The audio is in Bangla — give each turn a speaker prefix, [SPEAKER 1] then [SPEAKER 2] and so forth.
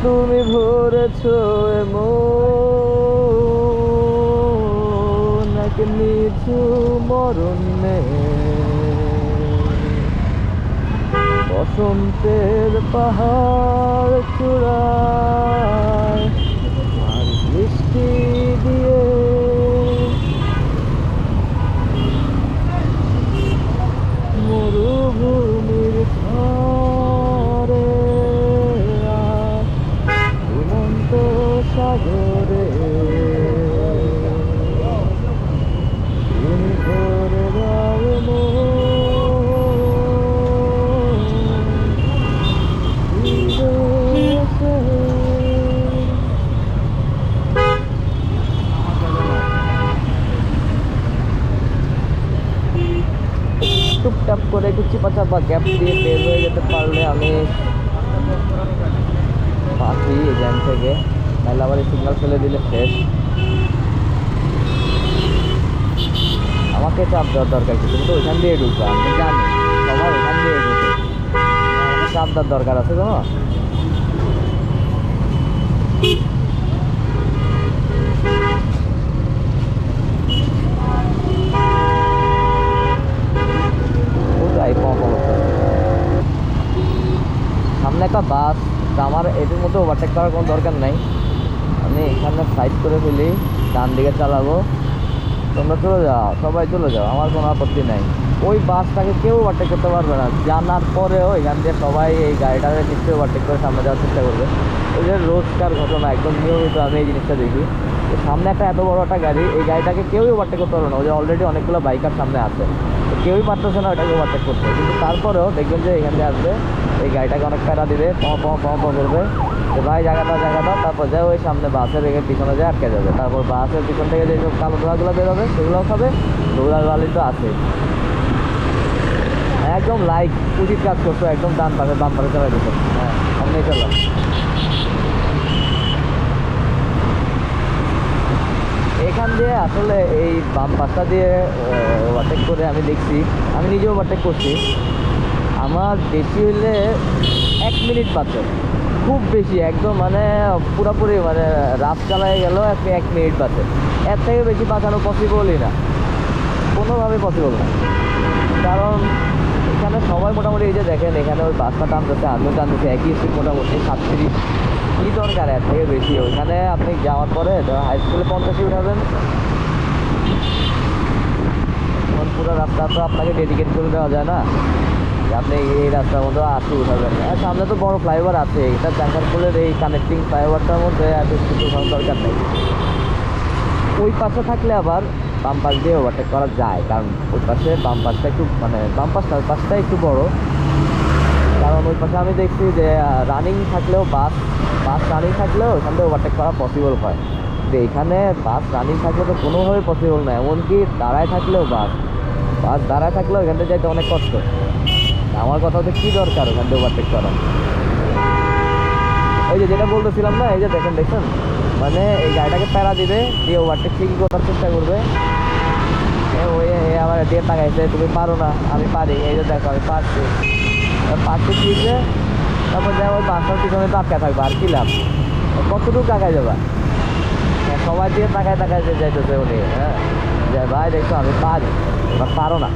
[SPEAKER 1] তুমি ভরেছো এমন এক নিচু মরণে, বসন্তের পাহাড় চূড়ায় আর বৃষ্টি দিয়ে মরুভূমির ঝড়ে আর ঘুমন্ত সাগরে তুমি করে দাও টুপটাপ করে একটু চিপা গ্যাপ দিয়ে বের হয়ে যেতে পারলে আমি বাঁচি এখান থেকে, নাহলে আবার সিগন্যাল ফেলে দিলে শেষ। আমাকে চাপ দেওয়ার দরকার কি, তুমি তো ওইখান দিয়ে ঢুকবো, আমি জানি সবার ওখান দিয়ে ঢুকে, আমাকে চাপ দেওয়ার দরকার আছে তো। সামনে একটা বাস, আমার এটির মধ্যে ওভারটেক করার কোনো দরকার নাই, আমি এখানে সাইড করে ফেলি, ডান দিকে চালাবো, তোমরা চলে যাও, সবাই চলে যাও, আমার কোনো আপত্তি নাই। ওই বাসটাকে কেউ ওভারটেক করতে পারবে না, জানার পরেও এখান দিয়ে সবাই এই গাড়িটাকে নিশ্চয়ই ওভারটেক করে সামনে যাওয়ার চেষ্টা করবে। ওই যে রোজকার ঘটনা, একদম নিয়মিত আমি এই জিনিসটা দেখি। তো সামনে একটা এত বড় একটা গাড়ি, এই গাড়িটাকে কেউই ওভারটেক করতে পারবে না, ওই যে অলরেডি অনেকগুলো বাইকার সামনে আছে, তো কেউই পারতেছে না ওইটাকে ওভারটেক করতে। কিন্তু তারপরেও দেখবেন যে এখান দিয়ে আসবে, এই গাড়িটাকে অনেক প্যারা দিবে, করবে যে ভাই জায়গা দাও, তারপর যায় ওই সামনে বাসের পিছনে যায় আটকে যাবে, তারপর বাসের পিছন থেকে যেসব কালো ধোঁয়াগুলো বেরোবে সেগুলোও খাবে, ধুলাবালি তো আছে। একদম লাইক উচিত কাজ করছো, একদম বাম পাশে চালাই দিত। হ্যাঁ, সামনেই চলো। এখান দিয়ে আসলে এই বাম পাশটা দিয়ে ওভারটেক করে আমি দেখছি, আমি নিজেও ওভারটেক করছি, আমার বেশি হইলে 1 মিনিট বাঁচে, খুব বেশি একদম মানে পুরোপুরি মানে রাত চালায় গেল 1 মিনিট বাঁচে, এর থেকে বেশি বাঁচানো পসিবলই না, কোনোভাবে পসিবল না। কারণ এখানে সবাই মোটামুটি এই যে দেখেন এখানে ওই বাসটা টানতেছে, আমিও টানতেছে, একই স্পিড মোটামুটি 37, কী দরকার এর থেকে বেশি। ওইখানে আপনি যাওয়ার পরে হাই স্কুলে 50 উঠাবেন, এখন পুরো রাস্তা তো আপনাকে ডেডিকেট করে দেওয়া যায় না, আপনি এই রাস্তার মধ্যে 80 উঠাবেন। সামনে তো বড় ফ্লাইওভার আছে, এটা জাঙ্গারপুলের এই কানেক্টিং ফ্লাইওভারটার মধ্যে এত কিছু উঠানোর দরকার নেই। ওই পাশে থাকলে আবার বাম পাশ দিয়ে ওভারটেক করা যায়, কারণ ওই পাশে বাম পাশটা একটু মানে বাম পাশটা একটু বড়, কারণ ওই পাশে আমি দেখছি যে রানিং থাকলেও বাস রানিং থাকলেও ওইখান থেকে ওভারটেক করা পসিবল হয়, যে এখানে বাস রানিং থাকলে তো কোনোভাবে পসিবল না, এমনকি দাঁড়ায় থাকলেও বাস দাঁড়ায় থাকলেও এখান থেকে যাইতে অনেক কষ্ট। আমার কথা হচ্ছে কী দরকার ওখান থেকে ওভারটেক করা। ওই যে যেটা বলতেছিলাম না, এই যে দেখেন মানে এই গাড়িটাকে প্যারা দিবে, দিয়ে ওভারটেক ঠিকই করার চেষ্টা করবে, ওই আবার দিয়ে তাকাইছে তুমি পারো না, আমি পারি, এই যে দেখো আমি পারছি ঠিকছে, তারপর যাই ওই বাসটার পিছনে তো আটকা থাকবে, আর কি লাভ, কতটুকু তাকায় যাবা, সবাই দিয়ে তাকায় যে যাইতেছে উনি, হ্যাঁ যে ভাই দেখছো আমি পারি, পারো না।